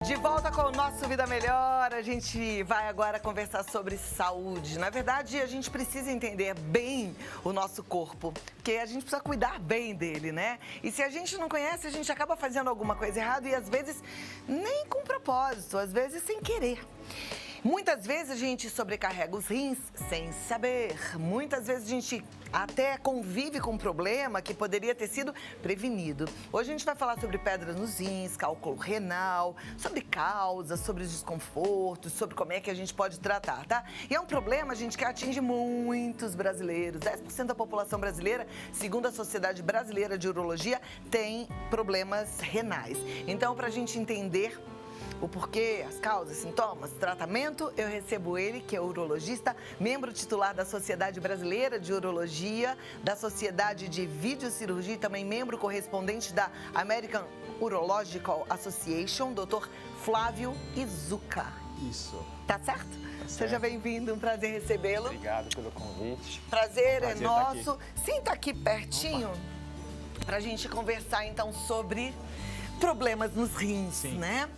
De volta com o nosso Vida Melhor, a gente vai agora conversar sobre saúde. Na verdade, a gente precisa entender bem o nosso corpo, porque a gente precisa cuidar bem dele, né? E se a gente não conhece, a gente acaba fazendo alguma coisa errada e às vezes nem com propósito, às vezes sem querer. Muitas vezes a gente sobrecarrega os rins sem saber. Muitas vezes a gente até convive com um problema que poderia ter sido prevenido. Hoje a gente vai falar sobre pedras nos rins, cálculo renal, sobre causas, sobre os desconfortos, sobre como é que a gente pode tratar, tá? E é um problema, gente, que atinge muitos brasileiros. 10% da população brasileira, segundo a Sociedade Brasileira de Urologia, tem problemas renais. Então, pra gente entender o porquê, as causas, sintomas, tratamento, eu recebo ele, que é urologista, membro titular da Sociedade Brasileira de Urologia, da Sociedade de Videocirurgia e também membro correspondente da American Urological Association, Dr. Flávio Izuka. Isso. Tá certo? Seja bem-vindo, um prazer recebê-lo. Obrigado pelo convite. Prazer é tá nosso. Senta aqui pertinho pra gente conversar então sobre problemas nos rins, Sim. né?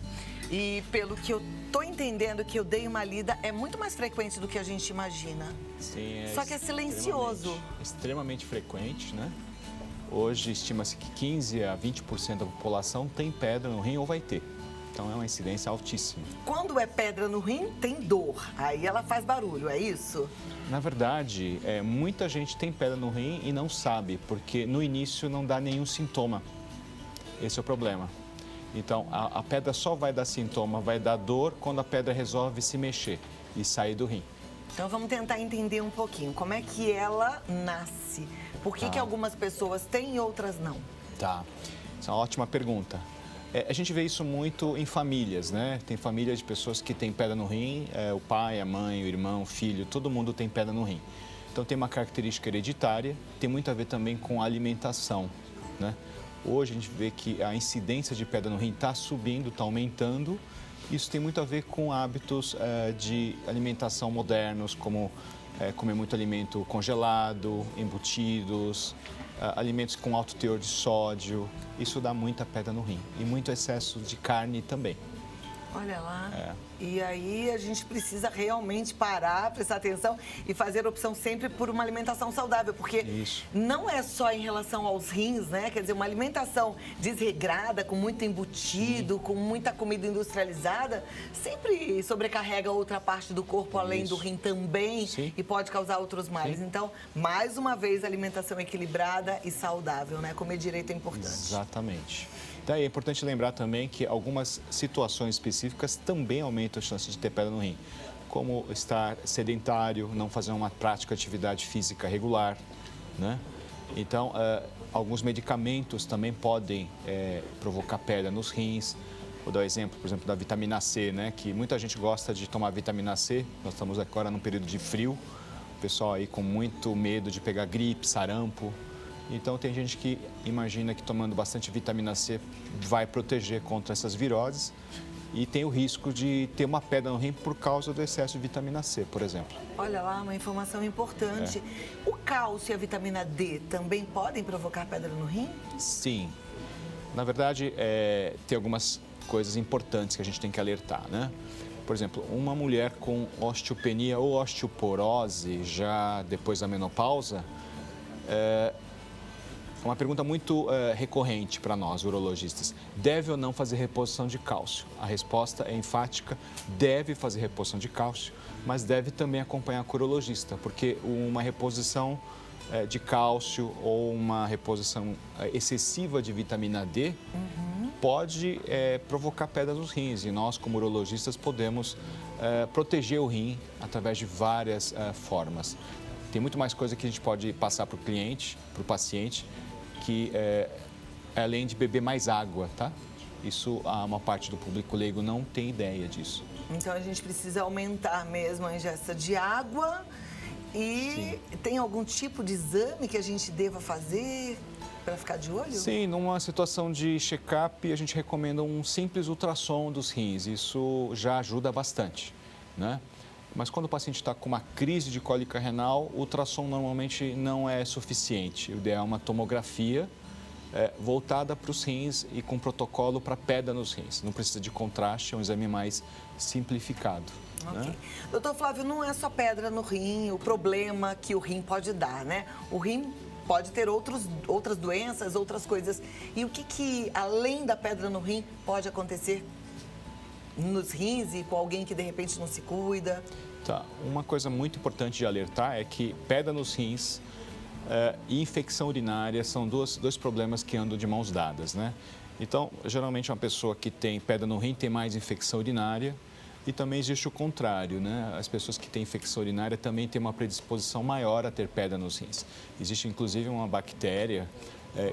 E pelo que eu tô entendendo, que eu dei uma lida, é muito mais frequente do que a gente imagina. Sim, Só que é silencioso. Extremamente frequente, né? Hoje estima-se que 15 a 20% da população tem pedra no rim ou vai ter. Então é uma incidência altíssima. Quando é pedra no rim, tem dor. Aí ela faz barulho, é isso? Na verdade, muita gente tem pedra no rim e não sabe, porque no início não dá nenhum sintoma. Esse é o problema. Então, a pedra só vai dar sintoma, vai dar dor quando a pedra resolve se mexer e sair do rim. Então vamos tentar entender um pouquinho como é que ela nasce. Por que que algumas pessoas têm e outras não? Tá, essa é uma ótima pergunta. A gente vê isso muito em famílias, né? Tem famílias de pessoas que têm pedra no rim, o pai, a mãe, o irmão, o filho, todo mundo tem pedra no rim. Então tem uma característica hereditária, tem muito a ver também com a alimentação, né? Hoje a gente vê que a incidência de pedra no rim está subindo, está aumentando. Isso tem muito a ver com hábitos de alimentação modernos, como comer muito alimento congelado, embutidos, alimentos com alto teor de sódio. Isso dá muita pedra no rim e muito excesso de carne também. Olha lá. E aí a gente precisa realmente parar, prestar atenção e fazer opção sempre por uma alimentação saudável, porque não é só em relação aos rins, né? Quer dizer, uma alimentação desregrada, com muito embutido, com muita comida industrializada, sempre sobrecarrega outra parte do corpo, além do rim também, e pode causar outros males. Então, mais uma vez, alimentação equilibrada e saudável, né? Comer direito é importante. Exatamente. Daí é importante lembrar também que algumas situações específicas também aumentam a chance de ter pedra no rim, como estar sedentário, não fazer uma prática de atividade física regular, né? Então, alguns medicamentos também podem provocar pedra nos rins. Vou dar o exemplo, por exemplo, da vitamina C, né? Que muita gente gosta de tomar vitamina C. Nós estamos agora num período de frio, o pessoal aí com muito medo de pegar gripe, sarampo. Então, tem gente que imagina que tomando bastante vitamina C vai proteger contra essas viroses e tem o risco de ter uma pedra no rim por causa do excesso de vitamina C, por exemplo. Olha lá, uma informação importante. O cálcio e a vitamina D também podem provocar pedra no rim? Sim. Na verdade, tem algumas coisas importantes que a gente tem que alertar, né? Por exemplo, uma mulher com osteopenia ou osteoporose já depois da menopausa, uma pergunta muito recorrente para nós, urologistas. Deve ou não fazer reposição de cálcio? A resposta é enfática, deve fazer reposição de cálcio, mas deve também acompanhar com o urologista, porque uma reposição de cálcio ou uma reposição excessiva de vitamina D pode provocar pedra nos rins. E nós, como urologistas, podemos proteger o rim através de várias formas. Tem muito mais coisa que a gente pode passar para o cliente, para o paciente, que além de beber mais água, tá? Isso, uma parte do público leigo não tem ideia disso. Então, a gente precisa aumentar mesmo a ingesta de água e tem algum tipo de exame que a gente deva fazer para ficar de olho? Sim, numa situação de check-up, a gente recomenda um simples ultrassom dos rins. Isso já ajuda bastante, né? Mas quando o paciente está com uma crise de cólica renal, o ultrassom normalmente não é suficiente. O ideal é uma tomografia voltada para os rins e com protocolo para pedra nos rins. Não precisa de contraste, é um exame mais simplificado. Ok. Né? Doutor Flávio, não é só pedra no rim, o problema que o rim pode dar, né? O rim pode ter outras doenças, outras coisas. E o que, além da pedra no rim, pode acontecer nos rins e com alguém que, de repente, não se cuida? Tá. Uma coisa muito importante de alertar é que pedra nos rins e infecção urinária são dois problemas que andam de mãos dadas, né? Então, geralmente, uma pessoa que tem pedra no rim tem mais infecção urinária e também existe o contrário, né? As pessoas que têm infecção urinária também têm uma predisposição maior a ter pedra nos rins. Existe, inclusive, uma bactéria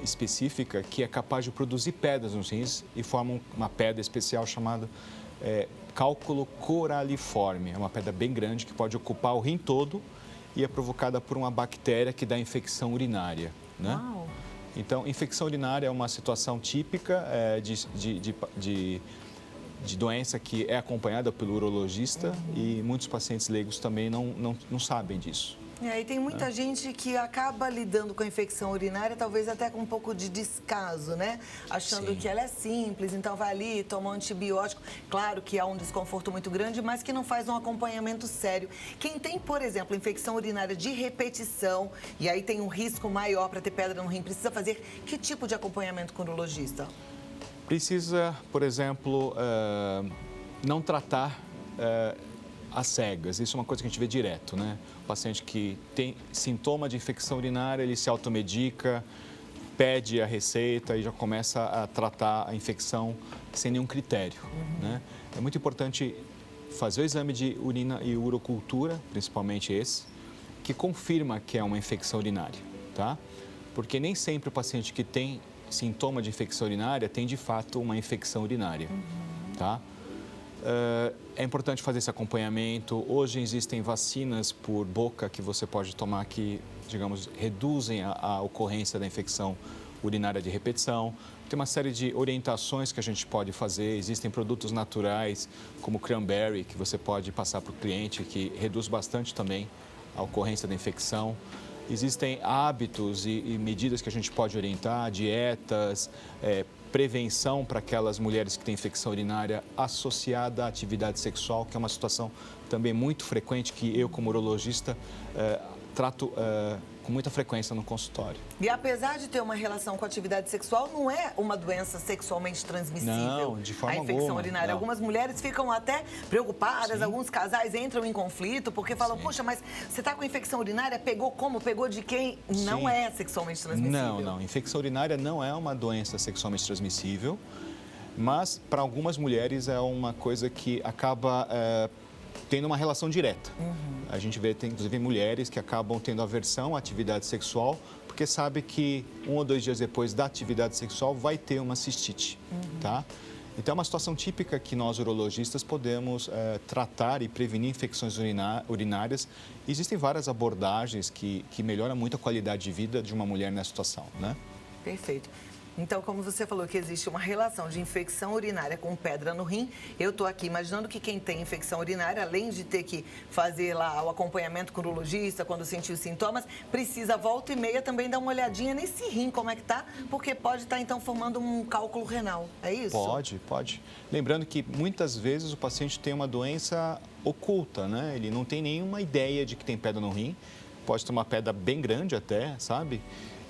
específica que é capaz de produzir pedras nos rins e forma uma pedra especial chamada cálculo coraliforme. É uma pedra bem grande que pode ocupar o rim todo e é provocada por uma bactéria que dá infecção urinária, né? Uau. Então, infecção urinária é uma situação típica de doença que é acompanhada pelo urologista e muitos pacientes leigos também não sabem disso. E tem muita gente que acaba lidando com a infecção urinária, talvez até com um pouco de descaso, né? Achando Sim. que ela é simples, então vai ali, toma um antibiótico. Claro que há um desconforto muito grande, mas que não faz um acompanhamento sério. Quem tem, por exemplo, infecção urinária de repetição, e aí tem um risco maior para ter pedra no rim, precisa fazer que tipo de acompanhamento com o urologista? Precisa, por exemplo, não tratar às cegas. Isso é uma coisa que a gente vê direto, né? O paciente que tem sintoma de infecção urinária, ele se automedica, pede a receita e já começa a tratar a infecção sem nenhum critério, né? É muito importante fazer o exame de urina e urocultura, principalmente esse, que confirma que é uma infecção urinária, tá? Porque nem sempre o paciente que tem sintoma de infecção urinária tem, de fato, uma infecção urinária, tá? É importante fazer esse acompanhamento. Hoje existem vacinas por boca que você pode tomar que, digamos, reduzem a ocorrência da infecção urinária de repetição. Tem uma série de orientações que a gente pode fazer. Existem produtos naturais, como o cranberry, que você pode passar para o cliente, que reduz bastante também a ocorrência da infecção. Existem hábitos e medidas que a gente pode orientar, dietas, prevenção para aquelas mulheres que têm infecção urinária associada à atividade sexual, que é uma situação também muito frequente que eu, como urologista, trato com muita frequência no consultório. E apesar de ter uma relação com a atividade sexual, não é uma doença sexualmente transmissível? Não, de forma a infecção alguma, urinária. não. Algumas mulheres ficam até preocupadas, Sim. Alguns casais entram em conflito porque falam, Sim. Poxa, mas você está com infecção urinária, pegou como? Pegou de quem? Não Sim. é sexualmente transmissível. Não. Infecção urinária não é uma doença sexualmente transmissível, mas para algumas mulheres é uma coisa que acaba tendo uma relação direta. A gente vê, tem, inclusive, mulheres que acabam tendo aversão à atividade sexual porque sabe que 1 ou 2 dias depois da atividade sexual vai ter uma cistite, tá? Então, é uma situação típica que nós, urologistas, podemos tratar e prevenir infecções urinárias. Existem várias abordagens que melhoram muito a qualidade de vida de uma mulher nessa situação, né? Perfeito. Então, como você falou que existe uma relação de infecção urinária com pedra no rim, eu estou aqui imaginando que quem tem infecção urinária, além de ter que fazer lá o acompanhamento com o urologista quando sentir os sintomas, precisa volta e meia também dar uma olhadinha nesse rim, como é que tá, porque pode estar então formando um cálculo renal, é isso? Pode. Lembrando que muitas vezes o paciente tem uma doença oculta, né? Ele não tem nenhuma ideia de que tem pedra no rim, pode ter uma pedra bem grande até, sabe?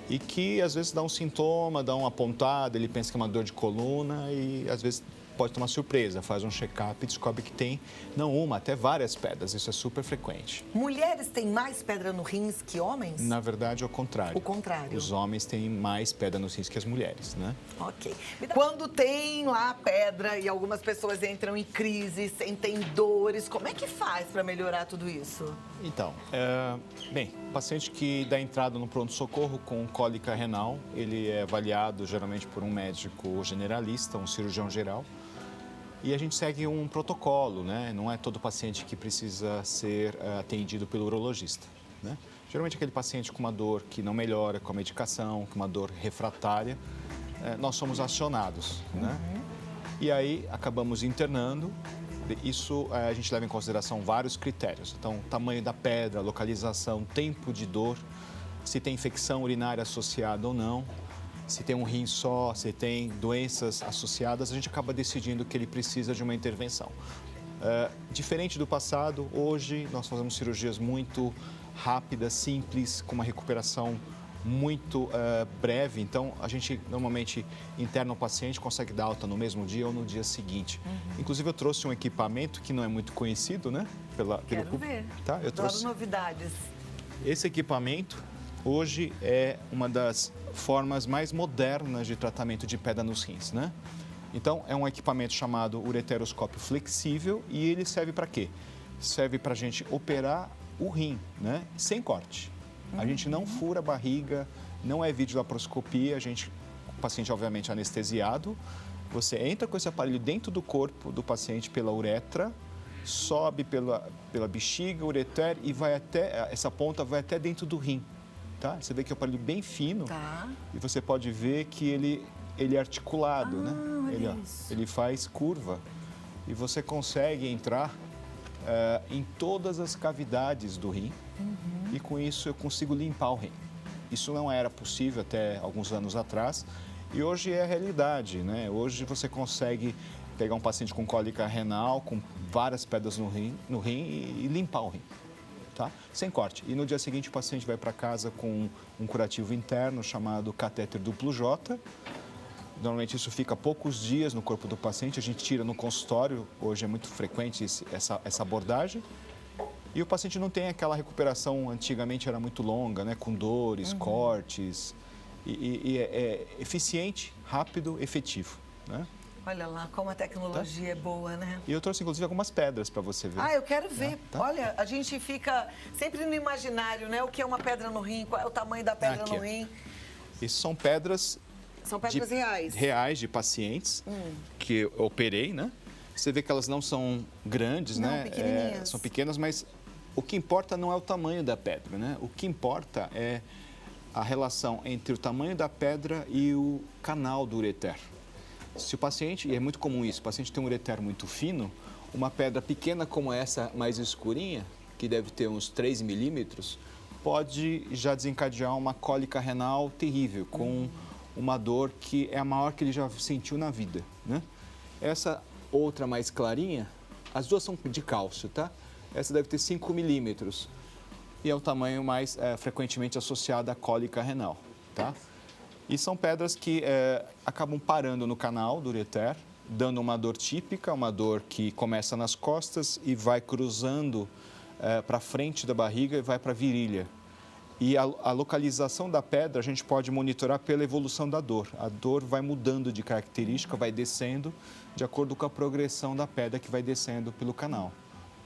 E que às vezes dá um sintoma, dá uma pontada, ele pensa que é uma dor de coluna e às vezes pode ter uma surpresa, faz um check-up e descobre que tem não uma, até várias pedras, isso é super frequente. Mulheres têm mais pedra no rins que homens? Na verdade, é o contrário. O contrário. Os homens têm mais pedra nos rins que as mulheres, né? Ok. Quando tem lá pedra e algumas pessoas entram em crise, sentem dores, como é que faz para melhorar tudo isso? Então, o paciente que dá entrada no pronto-socorro com cólica renal, ele é avaliado geralmente por um médico generalista, um cirurgião geral, e a gente segue um protocolo, né? Não é todo paciente que precisa ser atendido pelo urologista, né? Geralmente aquele paciente com uma dor que não melhora com a medicação, com uma dor refratária, nós somos acionados, né? E aí acabamos internando. Isso a gente leva em consideração vários critérios. Então, tamanho da pedra, localização, tempo de dor, se tem infecção urinária associada ou não, se tem um rim só, se tem doenças associadas, a gente acaba decidindo que ele precisa de uma intervenção. Diferente do passado, hoje nós fazemos cirurgias muito rápidas, simples, com uma recuperação muito breve. Então, a gente normalmente interna o paciente, consegue dar alta no mesmo dia ou no dia seguinte. Inclusive, eu trouxe um equipamento que não é muito conhecido, né? Quero ver. Tá? Eu trouxe novidades. esse equipamento. Hoje é uma das formas mais modernas de tratamento de pedra nos rins, né? Então, é um equipamento chamado ureteroscópio flexível e ele serve para quê? Serve para a gente operar o rim, né? Sem corte. A gente não fura a barriga, não é videolaparoscopia, o paciente obviamente anestesiado. Você entra com esse aparelho dentro do corpo do paciente pela uretra, sobe pela bexiga, ureter e essa ponta vai até dentro do rim, tá? Você vê que é um aparelho bem fino e você pode ver que ele é articulado, né? Ele faz curva e você consegue entrar em todas as cavidades do rim e com isso eu consigo limpar o rim. Isso não era possível até alguns anos atrás e hoje é a realidade, né? Hoje você consegue pegar um paciente com cólica renal, com várias pedras no rim e limpar o rim, tá? Sem corte. E no dia seguinte o paciente vai para casa com um curativo interno chamado catéter duplo J. Normalmente isso fica poucos dias no corpo do paciente, a gente tira no consultório, hoje é muito frequente essa abordagem. E o paciente não tem aquela recuperação, antigamente era muito longa, né? Com dores, cortes, e é eficiente, rápido, efetivo, né? Olha lá como a tecnologia é boa, né? E eu trouxe, inclusive, algumas pedras para você ver. Eu quero ver. Olha, a gente fica sempre no imaginário, né? O que é uma pedra no rim, qual é o tamanho da pedra no rim. Isso são pedras... São pedras reais. Reais de pacientes que eu operei, né? Você vê que elas não são grandes, né? Pequenininhas. São pequenas, mas o que importa não é o tamanho da pedra, né? O que importa é a relação entre o tamanho da pedra e o canal do ureter. Se o paciente, e é muito comum isso, o paciente tem um ureter muito fino, uma pedra pequena como essa, mais escurinha, que deve ter uns 3 milímetros, pode já desencadear uma cólica renal terrível, com uma dor que é a maior que ele já sentiu na vida, né? Essa outra mais clarinha, as duas são de cálcio, tá? Essa deve ter 5 milímetros e é o tamanho mais frequentemente associado à cólica renal, tá? E são pedras que acabam parando no canal do ureter, dando uma dor típica, uma dor que começa nas costas e vai cruzando para frente da barriga e vai para a virilha. E a localização da pedra a gente pode monitorar pela evolução da dor. A dor vai mudando de característica, vai descendo de acordo com a progressão da pedra que vai descendo pelo canal,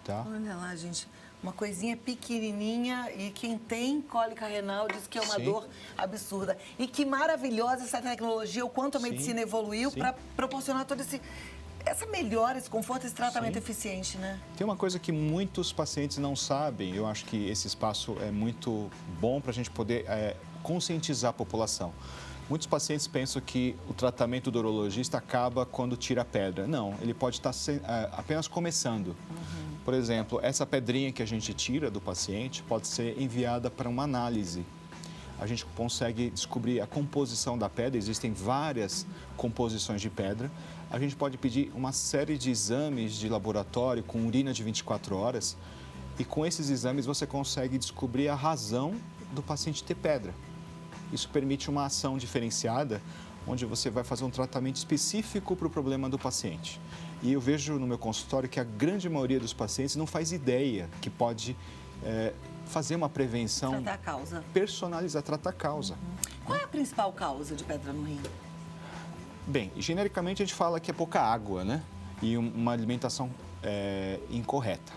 tá? Olha lá, gente, uma coisinha pequenininha e quem tem cólica renal diz que é uma dor absurda. E que maravilhosa essa tecnologia, o quanto a medicina evoluiu para proporcionar todo essa melhora, esse conforto, esse tratamento eficiente, né? Tem uma coisa que muitos pacientes não sabem, eu acho que esse espaço é muito bom para a gente poder conscientizar a população. Muitos pacientes pensam que o tratamento do urologista acaba quando tira a pedra. Não, ele pode estar apenas começando. Por exemplo, essa pedrinha que a gente tira do paciente pode ser enviada para uma análise. A gente consegue descobrir a composição da pedra, existem várias composições de pedra. A gente pode pedir uma série de exames de laboratório com urina de 24 horas e com esses exames você consegue descobrir a razão do paciente ter pedra. Isso permite uma ação diferenciada, onde você vai fazer um tratamento específico para o problema do paciente. E eu vejo no meu consultório que a grande maioria dos pacientes não faz ideia que pode fazer uma prevenção... Tratar a causa. Personalizar, tratar a causa. Qual é a principal causa de pedra no rim? Bem, genericamente a gente fala que é pouca água, né? E uma alimentação incorreta.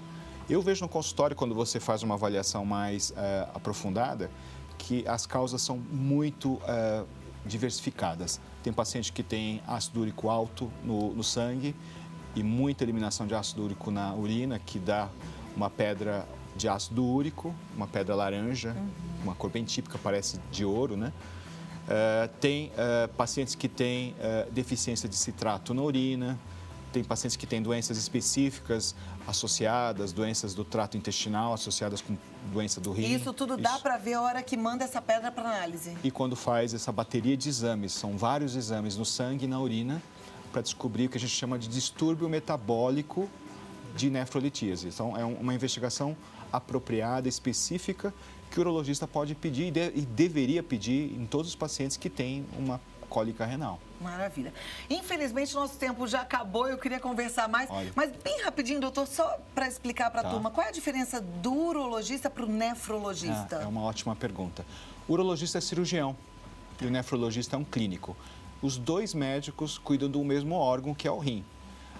Eu vejo no consultório, quando você faz uma avaliação mais aprofundada, que as causas são muito diversificadas. Tem paciente que tem ácido úrico alto no sangue e muita eliminação de ácido úrico na urina, que dá uma pedra de ácido úrico, uma pedra laranja, uma cor bem típica, parece de ouro, né? Tem pacientes que têm deficiência de citrato na urina, Tem pacientes que têm doenças específicas associadas, doenças do trato intestinal associadas com doença do rim. E isso tudo dá para ver a hora que manda essa pedra para análise? E quando faz essa bateria de exames, são vários exames no sangue e na urina, para descobrir o que a gente chama de distúrbio metabólico de nefrolitíase. Então, é uma investigação apropriada, específica, que o urologista pode pedir e deveria pedir em todos os pacientes que têm uma cólica renal. Maravilha. Infelizmente, nosso tempo já acabou, eu queria conversar mais. Olha. Mas bem rapidinho, doutor, só para explicar para a turma, qual é a diferença do urologista para o nefrologista? É uma ótima pergunta. O urologista é cirurgião e o nefrologista é um clínico. Os dois médicos cuidam do mesmo órgão, que é o rim.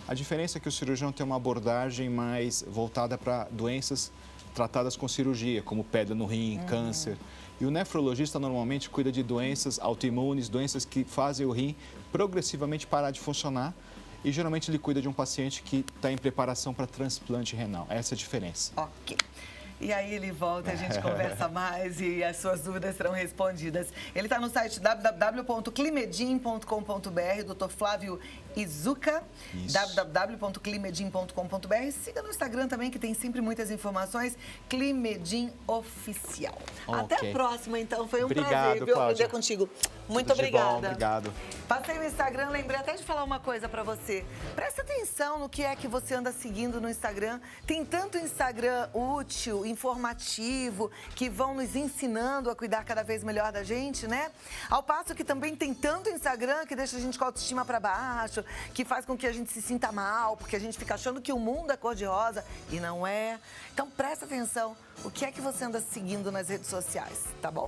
A diferença é que o cirurgião tem uma abordagem mais voltada para doenças tratadas com cirurgia, como pedra no rim, câncer. E o nefrologista normalmente cuida de doenças autoimunes, doenças que fazem o rim progressivamente parar de funcionar. E geralmente ele cuida de um paciente que está em preparação para transplante renal. Essa é a diferença. Ok. E aí ele volta, a gente conversa mais e as suas dúvidas serão respondidas. Ele está no site www.climedim.com.br, Dr. Flávio Izuka, www.climedim.com.br. Siga no Instagram também, que tem sempre muitas informações, Climedim Oficial. Okay. Até a próxima, então. Foi um Obrigado, prazer, viu, Cláudia. aprender contigo. Muito Tudo de bom, obrigada. obrigado. Passei o Instagram, lembrei até de falar uma coisa pra você. Presta atenção no que é que você anda seguindo no Instagram. Tem tanto Instagram útil, informativo, que vão nos ensinando a cuidar cada vez melhor da gente, né? Ao passo que também tem tanto Instagram que deixa a gente com a autoestima pra baixo, que faz com que a gente se sinta mal, porque a gente fica achando que o mundo é cor-de-rosa e não é. Então presta atenção, o que é que você anda seguindo nas redes sociais, tá bom?